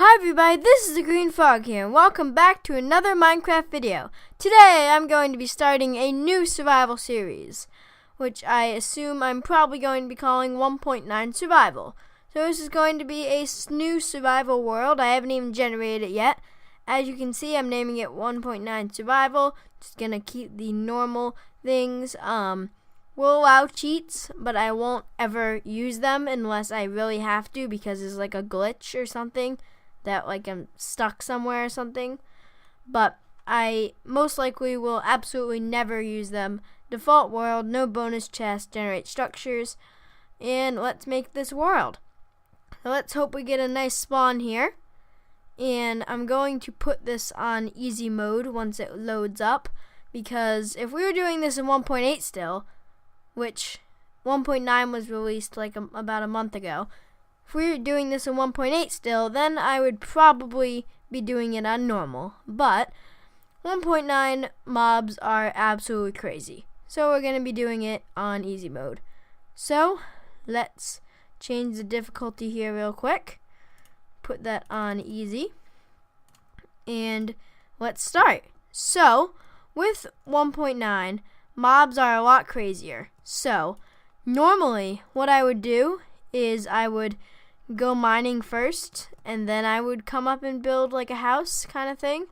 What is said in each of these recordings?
Hi everybody, this is TheGreenFrog here, and welcome back to another Minecraft video. Today I'm going to be starting a new survival series, which I assume I'm probably going to be calling 1.9 Survival. So this is going to be a new survival world. I haven't even generated it yet. As you can see, I'm naming it 1.9 Survival. Just gonna keep the normal things. We'll allow cheats, but I won't ever use them unless I really have to, because it's like a glitch or something that like I'm stuck somewhere or something. But I most likely will absolutely never use them. Default world, no bonus chest, generate structures, and let's make this world. So let's hope we get a nice spawn here. And I'm going to put this on easy mode once it loads up, because if we were doing this in 1.8 still, which 1.9 was released like about a month ago. If we were doing this in 1.8 still, then I would probably be doing it on normal. But 1.9 mobs are absolutely crazy. So we're going to be doing it on easy mode. So let's change the difficulty here real quick. Put that on easy. And let's start. So with 1.9, mobs are a lot crazier. So normally what I would do is I would go mining first, and then I would come up and build like a house kind of thing.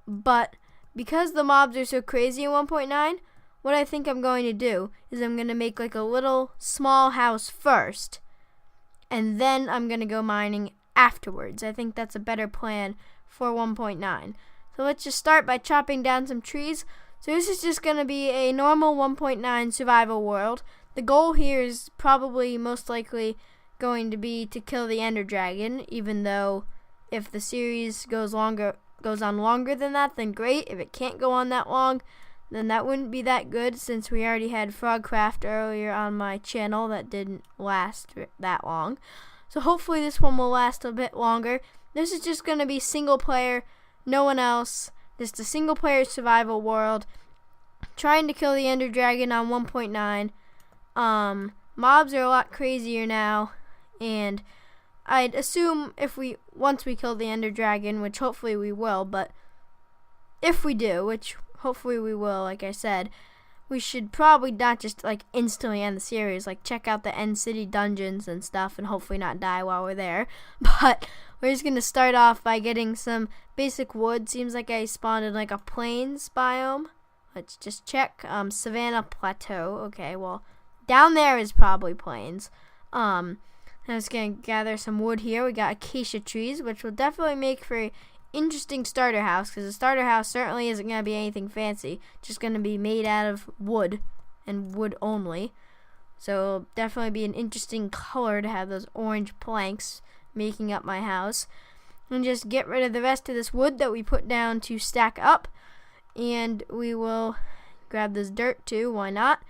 But because the mobs are so crazy in 1.9, what I think I'm going to do is I'm going to make like a little small house first, and then I'm going to go mining afterwards. I think that's a better plan for 1.9. So let's just start by chopping down some trees. So this is just going to be a normal 1.9 survival world. The goal here is probably most likely going to be to kill the Ender Dragon, even though if the series goes on longer than that, then great. If it can't go on that long, then that wouldn't be that good, since we already had Frogcraft earlier on my channel that didn't last that long. So hopefully this one will last a bit longer. This is just going to be single player, no one else. Just a single player survival world, trying to kill the Ender Dragon on 1.9. Mobs are a lot crazier now, and I'd assume once we kill the Ender Dragon, which hopefully we will, but if we do, which hopefully we will, like I said, we should probably not just like instantly end the series, like check out the end city dungeons and stuff and hopefully not die while we're there. But we're just going to start off by getting some basic wood. Seems like I spawned in like a plains biome. Let's just check. Savanna Plateau. Okay, well, down there is probably plains. I'm just going to gather some wood here. We got acacia trees, which will definitely make for an interesting starter house, because the starter house certainly isn't going to be anything fancy. Just going to be made out of wood and wood only. So it'll definitely be an interesting color to have those orange planks making up my house. And just get rid of the rest of this wood that we put down to stack up. And we will grab this dirt too, why not?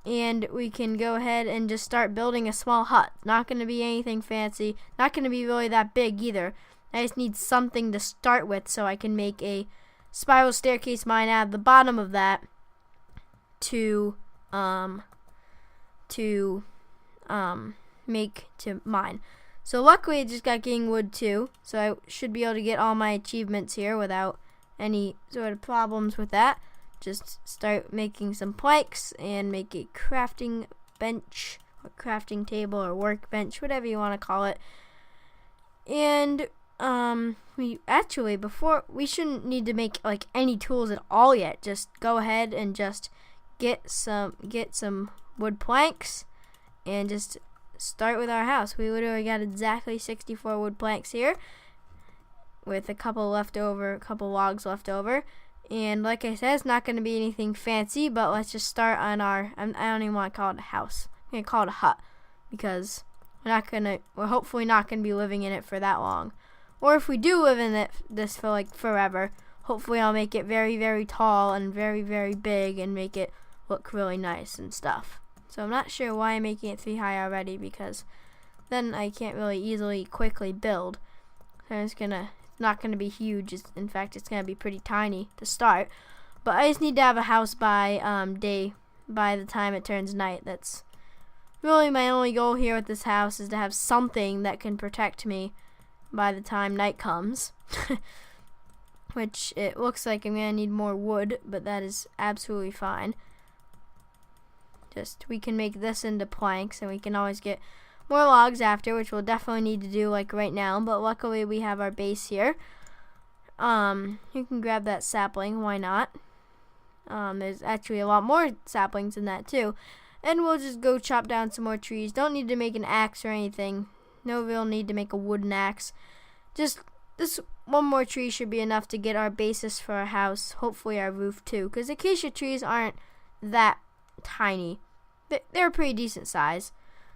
And we can go ahead and just start building a small hut. Not going to be anything fancy. Not going to be really that big either. I just need something to start with so I can make a spiral staircase mine out of the bottom of that to mine. So luckily I just got getting wood too, so I should be able to get all my achievements here without any sort of problems with that. Just start making some planks and make a crafting bench or crafting table or workbench, whatever you want to call it. And we shouldn't need to make like any tools at all yet. Just go ahead and just get some wood planks and just start with our house. We literally got exactly 64 wood planks here, with a couple logs left over. And like I said, it's not going to be anything fancy, but let's just start on I don't even want to call it a house. I'm going to call it a hut, because we're hopefully not going to be living in it for that long. Or if we do live in this for like forever, hopefully I'll make it very, very tall and very, very big and make it look really nice and stuff. So I'm not sure why I'm making it 3 high already, because then I can't really quickly build. So it's not going to be huge. In fact, it's going to be pretty tiny to start. But I just need to have a house by the time it turns night. That's really my only goal here with this house, is to have something that can protect me by the time night comes. Which it looks like I'm going to need more wood, but that is absolutely fine. We can make this into planks, and we can always get more logs after, which we'll definitely need to do like right now, but luckily we have our base here. You can grab that sapling, why not? There's actually a lot more saplings in that too. And we'll just go chop down some more trees. Don't need to make an axe or anything. No real need to make a wooden axe. Just this one more tree should be enough to get our basis for our house. Hopefully our roof too, because acacia trees aren't that tiny. They're a pretty decent size.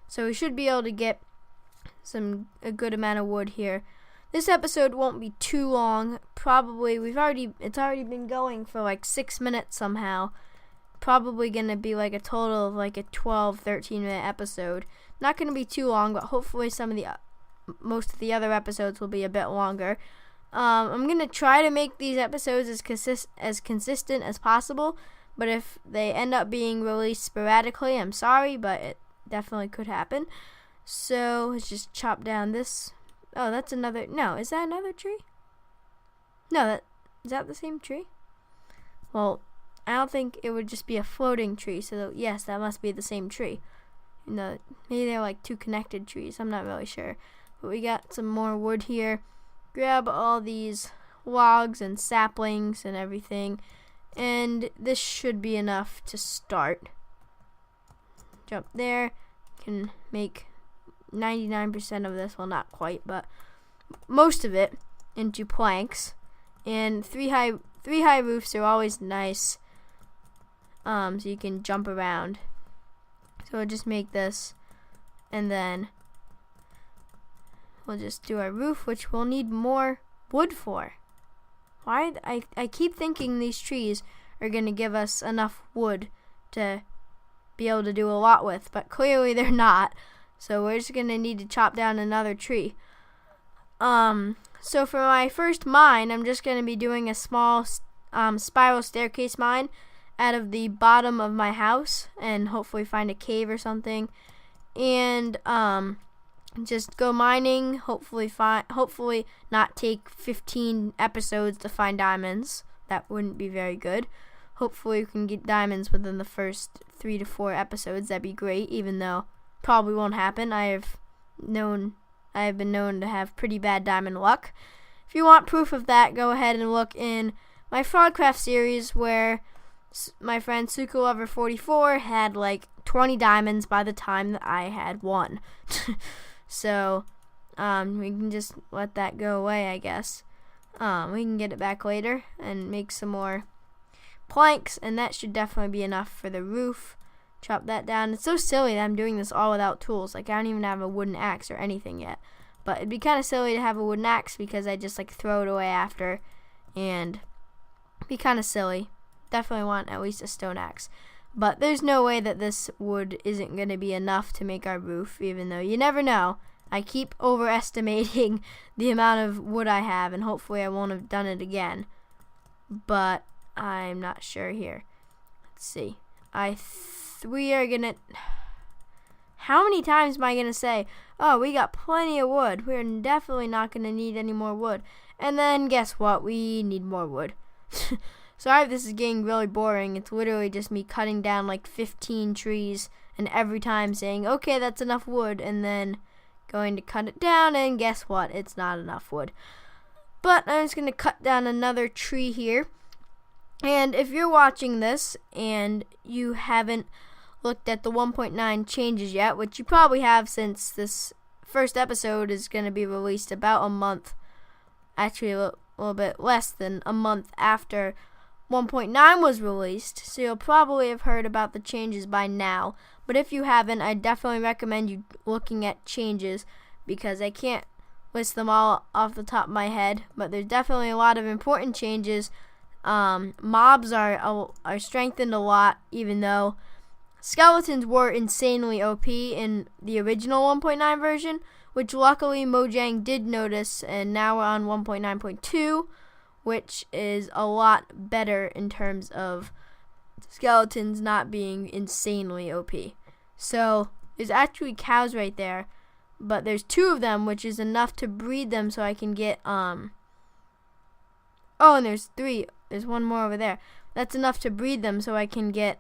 So we should be able to get a good amount of wood here. This episode won't be too long. Probably it's already been going for like 6 minutes somehow. Probably gonna be like a total of like a 12-13 minute episode. Not gonna be too long, but hopefully most of the other episodes will be a bit longer. I'm gonna try to make these episodes as consistent as possible. But if they end up being released sporadically, I'm sorry, but it definitely could happen. So let's just chop down this. Oh, that's another. No, is that another tree? No, is that the same tree? Well, I don't think it would just be a floating tree. So yes, that must be the same tree. Maybe they're like two connected trees. I'm not really sure. But we got some more wood here. Grab all these logs and saplings and everything. And this should be enough to start. Jump there. Can make 99% of this, well, not quite, but most of it into planks. And three high roofs are always nice, so you can jump around. So we'll just make this, and then we'll just do our roof, which we'll need more wood for. Why? I keep thinking these trees are going to give us enough wood to be able to do a lot with, but clearly they're not. So we're just going to need to chop down another tree. So for my first mine, I'm just going to be doing a small spiral staircase mine out of the bottom of my house, and hopefully find a cave or something, and just go mining. Hopefully not take 15 episodes to find diamonds. That wouldn't be very good. Hopefully we can get diamonds within the first 3 to 4 episodes. That'd be great, even though probably won't happen. I have been known to have pretty bad diamond luck. If you want proof of that, go ahead and look in my Frogcraft series, where my friend SukoLover44 had like 20 diamonds by the time that I had 1. So we can just let that go away, I guess. We can get it back later and make some more planks, and that should definitely be enough for the roof. Chop that down. It's so silly that I'm doing this all without tools. Like, I don't even have a wooden axe or anything yet. But it'd be kind of silly to have a wooden axe, because I just like throw it away after, and it'd be kind of silly. Definitely want at least a stone axe. But there's no way that this wood isn't going to be enough to make our roof, even though you never know. I keep overestimating the amount of wood I have, and hopefully I won't have done it again. But I'm not sure here. Let's see. We are going to... How many times am I going to say, oh, we got plenty of wood. We're definitely not going to need any more wood. And then guess what? We need more wood. Sorry if this is getting really boring. It's literally just me cutting down like 15 trees, and every time saying, okay, that's enough wood, and then going to cut it down, and guess what? It's not enough wood. But I'm just going to cut down another tree here. And if you're watching this and you haven't looked at the 1.9 changes yet, which you probably have, since this first episode is going to be released about a month, actually a little bit less than a month after 1.9 was released, so you'll probably have heard about the changes by now. But if you haven't, I definitely recommend you looking at changes, because I can't list them all off the top of my head, but there's definitely a lot of important changes. Mobs are strengthened a lot, even though skeletons were insanely OP in the original 1.9 version, which luckily Mojang did notice, and now we're on 1.9.2, which is a lot better in terms of skeletons not being insanely OP. So there's actually cows right there, but there's 2 of them, which is enough to breed them so I can get oh, and there's 3. There's 1 more over there. That's enough to breed them so I can get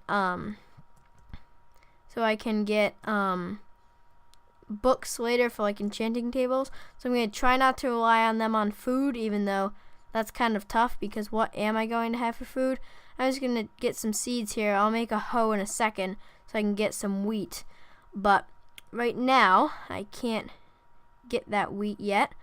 books later for like enchanting tables. So I'm going to try not to rely on them on food, even though that's kind of tough, because what am I going to have for food? I'm just going to get some seeds here. I'll make a hoe in a second so I can get some wheat. But right now, I can't get that wheat yet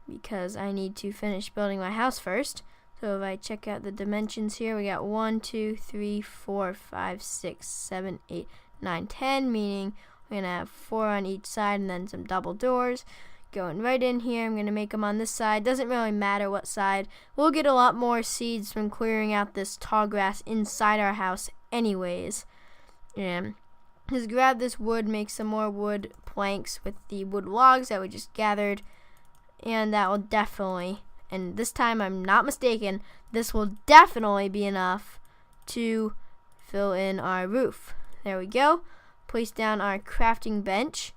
because I need to finish building my house first. So if I check out the dimensions here, we got 1, 2, 3, 4, 5, 6, 7, 8, 9, 10, meaning we're going to have 4 on each side and then some double doors. Going right in here, I'm going to make them on this side. Doesn't really matter what side. We'll get a lot more seeds from clearing out this tall grass inside our house anyways. And just grab this wood, make some more wood planks with the wood logs that we just gathered. And that will definitely, and this time I'm not mistaken, this will definitely be enough to fill in our roof. There we go. Place down our crafting bench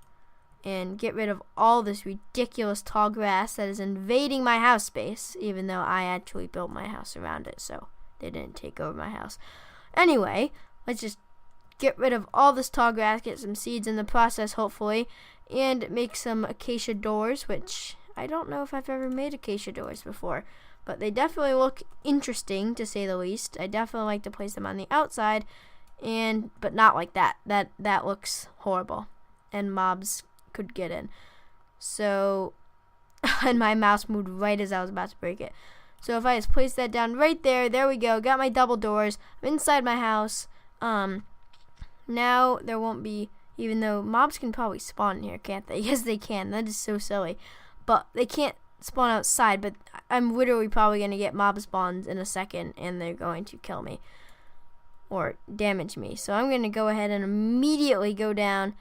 and get rid of all this ridiculous tall grass that is invading my house space, even though I actually built my house around it, so they didn't take over my house. Anyway, let's just get rid of all this tall grass, get some seeds in the process, hopefully, and make some acacia doors, which I don't know if I've ever made acacia doors before, but they definitely look interesting, to say the least. I definitely like to place them on the outside, but not like that. That looks horrible, and mobs could get in. So, and my mouse moved right as I was about to break it. So if I just place that down right there, there we go. Got my double doors. I'm inside my house. Now there won't be, even though mobs can probably spawn in here, can't they? Yes, they can. That is so silly. But they can't spawn outside, but I'm literally probably going to get mob spawns in a second, and they're going to kill me or damage me. So I'm going to go ahead and immediately go down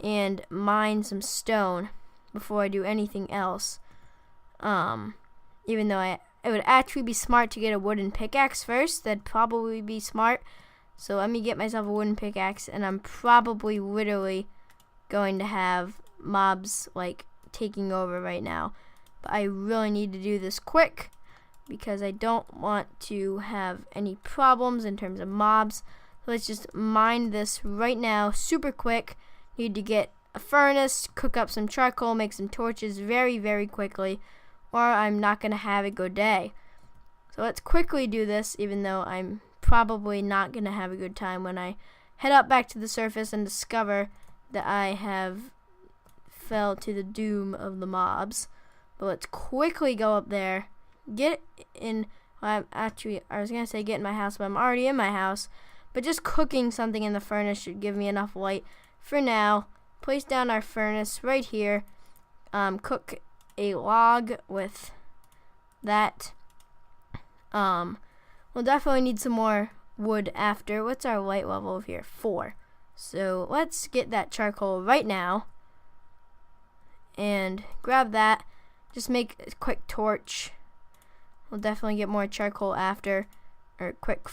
and mine some stone before I do anything else. Even though it would actually be smart to get a wooden pickaxe first. That'd probably be smart. So let me get myself a wooden pickaxe, and I'm probably literally going to have mobs like taking over right now. But I really need to do this quick because I don't want to have any problems in terms of mobs. So let's just mine this right now, super quick. Need to get a furnace, cook up some charcoal, make some torches very, very quickly, or I'm not going to have a good day. So let's quickly do this, even though I'm probably not going to have a good time when I head up back to the surface and discover that I have fell to the doom of the mobs. But let's quickly go up there, get in, I was going to say get in my house, but I'm already in my house. But just cooking something in the furnace should give me enough light. For now, place down our furnace right here. Cook a log with that. We'll definitely need some more wood after. What's our light level over here? 4. So let's get that charcoal right now and grab that. Just make a quick torch. We'll definitely get more charcoal after, or quick